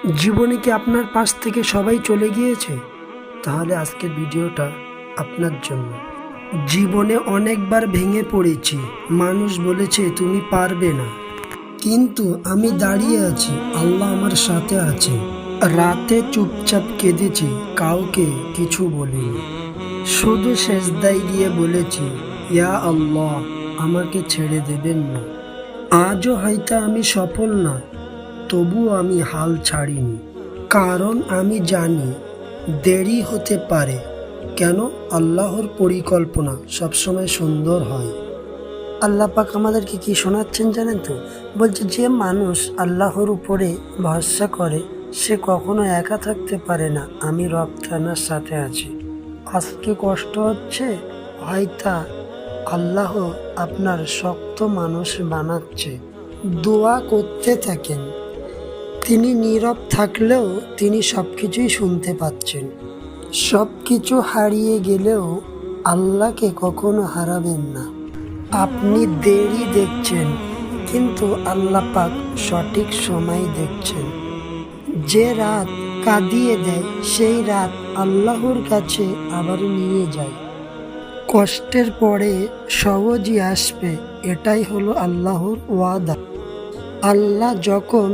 জীবনে কি আপনার পাশ থেকে সবাই চলে গিয়েছে? তাহলে আজকের ভিডিওটা আপনার জন্য। জীবনে অনেকবার ভেঙে পড়েছি, মানুষ বলেছে তুমি পারবে না, কিন্তু আমি দাঁড়িয়ে আছি, আল্লাহ আমার সাথে আছে। রাতে চুপচাপ কেঁদেছি, কাউকে কিছু বলিনি, শুধু সেজদায় গিয়ে বলেছি, ইয়া আল্লাহ, আমাকে ছেড়ে দেবেন না। আজও হয়তো আমি সফল না, তবুও আমি হাল ছাড়িনি, কারণ আমি জানি দেরি হতে পারে, কেন আল্লাহর পরিকল্পনা সবসময় সুন্দর হয়। আল্লাহ পাক আমাদেরকে কি শোনাচ্ছেন জানেন তো? বলছে যে মানুষ আল্লাহর উপরে ভরসা করে সে কখনো একা থাকতে পারে না, আমি রব তার সাথে আছি। আজকে কষ্ট হচ্ছে, হয়তো আল্লাহ আপনার শক্ত মানুষ বানাচ্ছে। দোয়া করতে থাকেন, তিনি নীরব থাকলেও তিনি সবকিছুই শুনতে পাচ্ছেন। সবকিছু হারিয়ে গেলেও আল্লাহকে কখনো হারাবেন না। আপনি দেরি দেখছেন, কিন্তু আল্লাহ পাক সঠিক সময় দেখছেন। যে রাত কাঁদিয়ে দেয় সেই রাত আল্লাহর কাছে আবার নিয়ে যায়। কষ্টের পরে সহজই আসবে, এটাই হলো আল্লাহর ওয়াদা। আল্লাহ যখন